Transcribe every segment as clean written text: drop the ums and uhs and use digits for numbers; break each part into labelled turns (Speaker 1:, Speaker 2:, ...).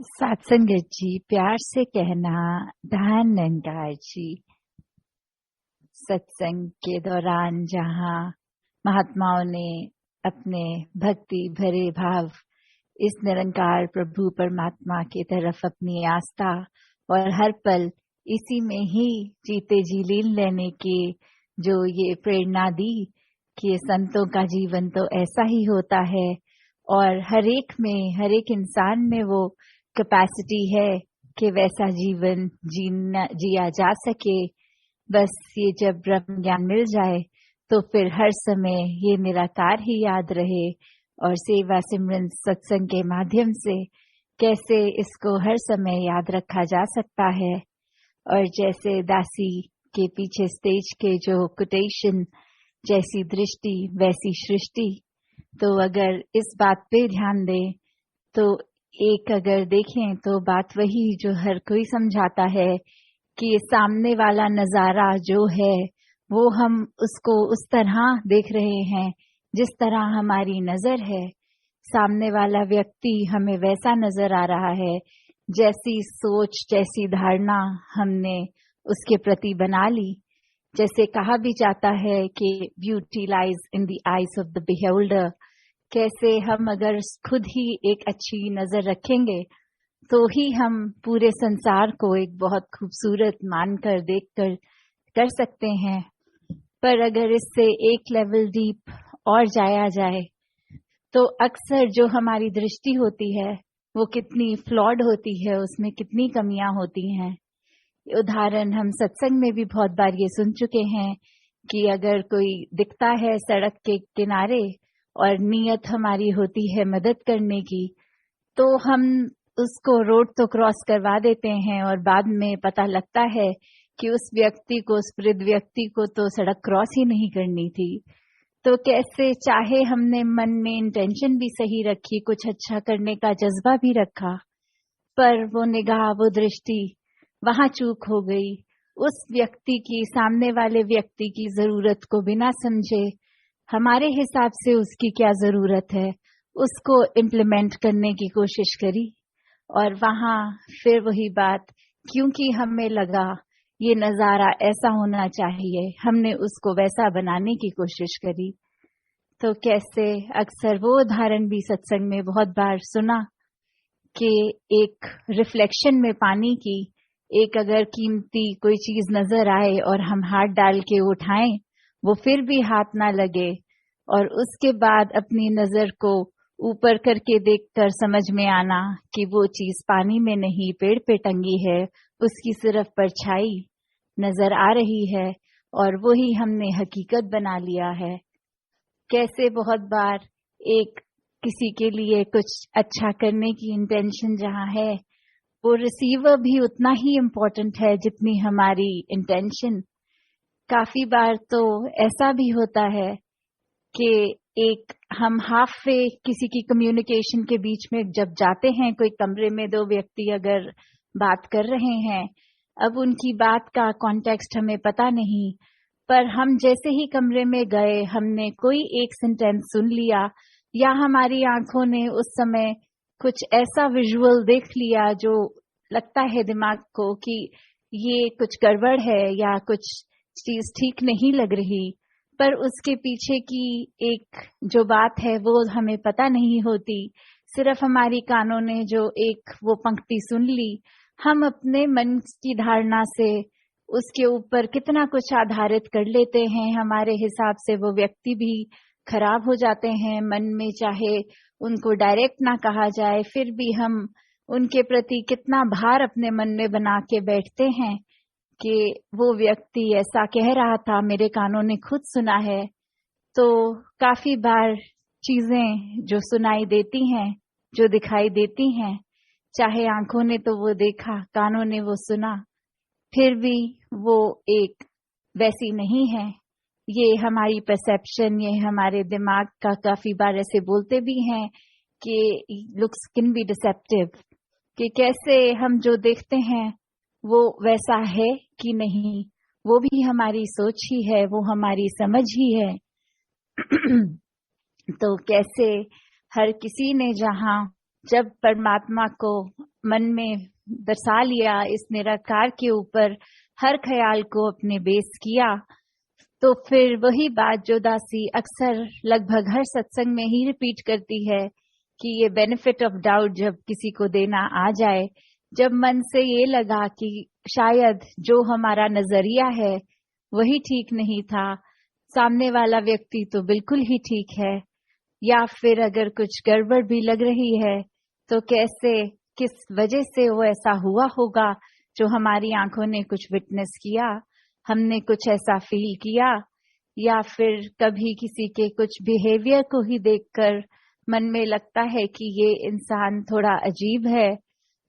Speaker 1: सत्संगत जी, प्यार से कहना धन निरंकार जी। सत्संग के दौरान जहाँ महात्माओं ने अपने भक्ति भरे भाव इस निरंकार प्रभु परमात्मा की तरफ अपनी आस्था और हर पल इसी में ही जीते जी लीन लेने की जो ये प्रेरणा दी कि संतों का जीवन तो ऐसा ही होता है और हर एक इंसान में वो कैपेसिटी है कि वैसा जीवन जिया जा सके। बस ये जब ब्रह्म ज्ञान मिल जाए तो फिर हर समय ये निराकार ही याद रहे और सेवा सिमरन सत्संग के माध्यम से कैसे इसको हर समय याद रखा जा सकता है। और जैसे दासी के पीछे स्टेज के जो कोटेशन, जैसी दृष्टि वैसी सृष्टि, तो अगर इस बात पे ध्यान दें तो एक अगर देखें तो बात वही जो हर कोई समझाता है कि सामने वाला नजारा जो है वो हम उसको उस तरह देख रहे हैं जिस तरह हमारी नजर है। सामने वाला व्यक्ति हमें वैसा नजर आ रहा है जैसी सोच जैसी धारणा हमने उसके प्रति बना ली। जैसे कहा भी जाता है कि beauty lies in the eyes of the beholder. कैसे हम अगर खुद ही एक अच्छी नजर रखेंगे तो ही हम पूरे संसार को एक बहुत खूबसूरत मानकर देखकर कर सकते हैं। पर अगर इससे एक लेवल डीप और जाया जाए तो अक्सर जो हमारी दृष्टि होती है वो कितनी फ्लॉड होती है, उसमें कितनी कमियां होती हैं। उदाहरण हम सत्संग में भी बहुत बार ये सुन चुके हैं कि अगर कोई दिखता है सड़क के किनारे और नीयत हमारी होती है मदद करने की, तो हम उसको रोड तो क्रॉस करवा देते हैं और बाद में पता लगता है कि उस व्यक्ति को, उस वृद्ध व्यक्ति को तो सड़क क्रॉस ही नहीं करनी थी। तो कैसे चाहे हमने मन में इंटेंशन भी सही रखी, कुछ अच्छा करने का जज्बा भी रखा, पर वो निगाह, वो दृष्टि वहां चूक हो गई। उस व्यक्ति की, सामने वाले व्यक्ति की जरूरत को बिना समझे हमारे हिसाब से उसकी क्या जरूरत है उसको इम्प्लीमेंट करने की कोशिश करी। और वहां फिर वही बात, क्योंकि हमें लगा ये नजारा ऐसा होना चाहिए, हमने उसको वैसा बनाने की कोशिश करी। तो कैसे अक्सर वो उदाहरण भी सत्संग में बहुत बार सुना कि एक रिफ्लेक्शन में पानी की एक अगर कीमती कोई चीज नजर आए और हम हाथ डाल के उठाएं वो फिर भी हाथ ना लगे, और उसके बाद अपनी नजर को ऊपर करके देखकर समझ में आना कि वो चीज पानी में नहीं पेड़ पे टंगी है, उसकी सिर्फ परछाई नजर आ रही है और वो ही हमने हकीकत बना लिया है। कैसे बहुत बार एक किसी के लिए कुछ अच्छा करने की इंटेंशन जहाँ है, वो रिसीवर भी उतना ही इम्पोर्टेंट है जितनी हमारी इंटेंशन। काफी बार तो ऐसा भी होता है कि एक हम हाफ वे किसी की कम्युनिकेशन के बीच में जब जाते हैं, कोई कमरे में दो व्यक्ति अगर बात कर रहे हैं, अब उनकी बात का कॉन्टेक्स्ट हमें पता नहीं, पर हम जैसे ही कमरे में गए हमने कोई एक सेंटेंस सुन लिया या हमारी आंखों ने उस समय कुछ ऐसा विजुअल देख लिया जो लगता है दिमाग को कि ये कुछ गड़बड़ है या कुछ चीज ठीक नहीं लग रही, पर उसके पीछे की एक जो बात है वो हमें पता नहीं होती। सिर्फ हमारी कानों ने जो एक वो पंक्ति सुन ली, हम अपने मन की धारणा से उसके ऊपर कितना कुछ आधारित कर लेते हैं। हमारे हिसाब से वो व्यक्ति भी खराब हो जाते हैं मन में, चाहे उनको डायरेक्ट ना कहा जाए फिर भी हम उनके प्रति कितना भार अपने मन में बना के बैठते हैं कि वो व्यक्ति ऐसा कह रहा था, मेरे कानों ने खुद सुना है। तो काफी बार चीजें जो सुनाई देती हैं, जो दिखाई देती हैं, चाहे आंखों ने तो वो देखा, कानों ने वो सुना, फिर भी वो एक वैसी नहीं है। ये हमारी परसेप्शन, ये हमारे दिमाग का काफी बार ऐसे बोलते भी हैं कि लुक्स कैन बी डिसेप्टिव, कि कैसे हम जो देखते हैं वो वैसा है कि नहीं, वो भी हमारी सोच ही है, वो हमारी समझ ही है। तो कैसे हर किसी ने जहाँ जब परमात्मा को मन में दर्शा लिया, इस निराकार के ऊपर हर ख्याल को अपने बेस किया, तो फिर वही बात जो दासी अक्सर लगभग हर सत्संग में ही रिपीट करती है कि ये बेनिफिट ऑफ डाउट जब किसी को देना आ जाए, जब मन से ये लगा कि शायद जो हमारा नजरिया है वही ठीक नहीं था, सामने वाला व्यक्ति तो बिल्कुल ही ठीक है, या फिर अगर कुछ गड़बड़ भी लग रही है तो कैसे, किस वजह से वो ऐसा हुआ होगा, जो हमारी आंखों ने कुछ विटनेस किया, हमने कुछ ऐसा फील किया, या फिर कभी किसी के कुछ बिहेवियर को ही देखकर मन में लगता है कि ये इंसान थोड़ा अजीब है।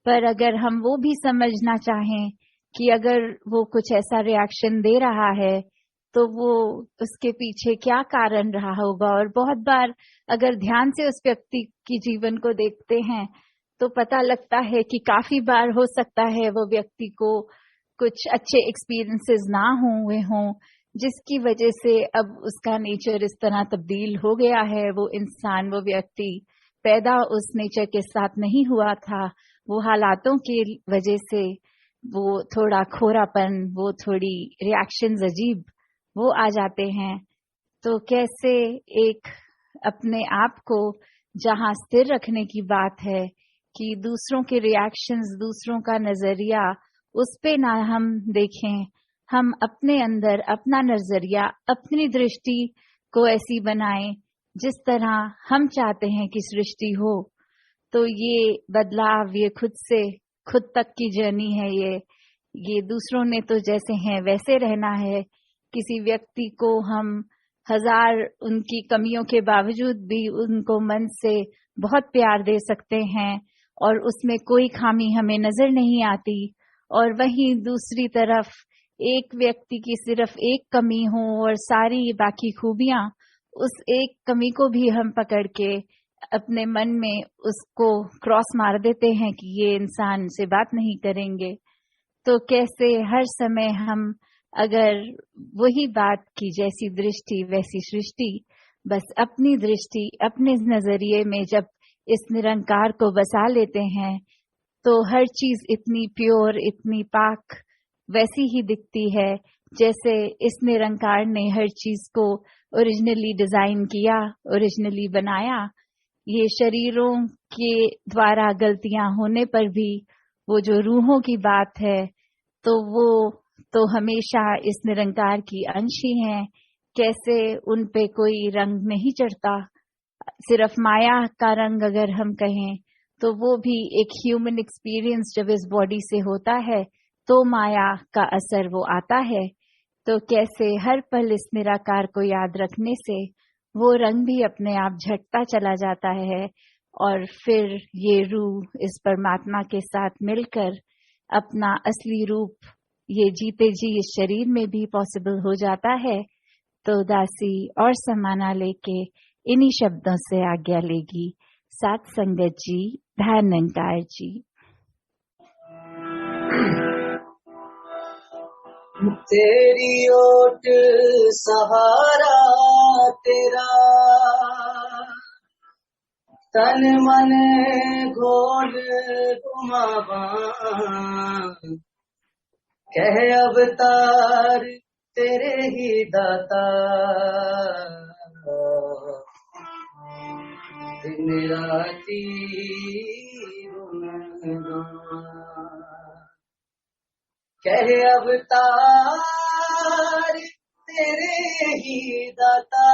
Speaker 1: पर अगर हम वो भी समझना चाहें कि अगर वो कुछ ऐसा रिएक्शन दे रहा है तो वो उसके पीछे क्या कारण रहा होगा, और बहुत बार अगर ध्यान से उस व्यक्ति की जीवन को देखते हैं तो पता लगता है कि काफी बार हो सकता है वो व्यक्ति को कुछ अच्छे एक्सपीरियंसेस ना हुए हों, जिसकी वजह से अब उसका नेचर इस तरह तब्दील हो गया है। वो इंसान, वो व्यक्ति पैदा उस नेचर के साथ नहीं हुआ था, वो हालातों की वजह से वो थोड़ा खोरापन, वो थोड़ी रिएक्शंस अजीब वो आ जाते हैं। तो कैसे एक अपने आप को जहां स्थिर रखने की बात है कि दूसरों के रिएक्शंस, दूसरों का नजरिया, उस पे ना हम देखें, हम अपने अंदर अपना नजरिया, अपनी दृष्टि को ऐसी बनाएं जिस तरह हम चाहते हैं कि सृष्टि हो। तो ये बदलाव, ये खुद से खुद तक की जर्नी है। ये दूसरों ने तो जैसे हैं वैसे रहना है। किसी व्यक्ति को हम हजार उनकी कमियों के बावजूद भी उनको मन से बहुत प्यार दे सकते हैं और उसमें कोई खामी हमें नजर नहीं आती, और वहीं दूसरी तरफ एक व्यक्ति की सिर्फ एक कमी हो और सारी बाकी खूबियां, उस एक कमी को भी हम पकड़ के अपने मन में उसको क्रॉस मार देते हैं कि ये इंसान से बात नहीं करेंगे। तो कैसे हर समय हम अगर वही बात की जैसी दृष्टि वैसी सृष्टि, बस अपनी दृष्टि अपने नजरिए में जब इस निरंकार को बसा लेते हैं तो हर चीज इतनी प्योर, इतनी पाक वैसी ही दिखती है जैसे इस निरंकार ने हर चीज को ओरिजिनली डिजाइन किया, ओरिजिनली बनाया। ये शरीरों के द्वारा गलतियां होने पर भी वो जो रूहों की बात है तो वो तो हमेशा इस निरंकार की अंश ही हैं। कैसे उन पे कोई रंग नहीं चढ़ता, सिर्फ माया का रंग अगर हम कहें तो वो भी एक ह्यूमन एक्सपीरियंस जब इस बॉडी से होता है तो माया का असर वो आता है। तो कैसे हर पल इस निराकार को याद रखने से वो रंग भी अपने आप झटता चला जाता है, और फिर ये रूह इस परमात्मा के साथ मिलकर अपना असली रूप ये जीते जी इस शरीर में भी पॉसिबल हो जाता है। तो दासी और समाना लेके इन्हीं शब्दों से आज्ञा लेगी। साथ संगत जी, धन्यंकार जी।
Speaker 2: तेरी ओट सहारा तेरा, तन मन घोल घुमावा, कह अवतार तेरे ही दाता, दिन राती कह अवतार तेरे ही दाता,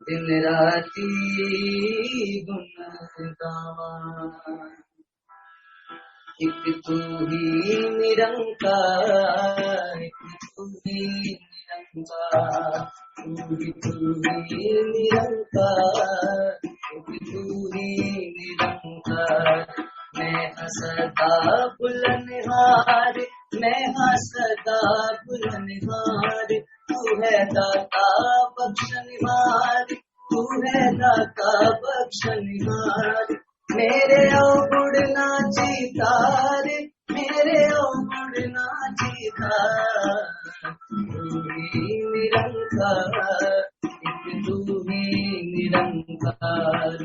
Speaker 2: दिन राती गुण गावा, एक तू ही निरंकार, एक तू ही निरंकार, तू ही निरंकार, एक तू ही निरंकार। मैं हंसता बुलनहार, मैं हंसता बुलनहार, तू है दाता बख्शनहार, तू है दाता बख्शनहार। मेरे अवगुण ना जीतार, मेरे अवगुण ना जीतार, तू ही निरंकार, एक तू ही निरंकार।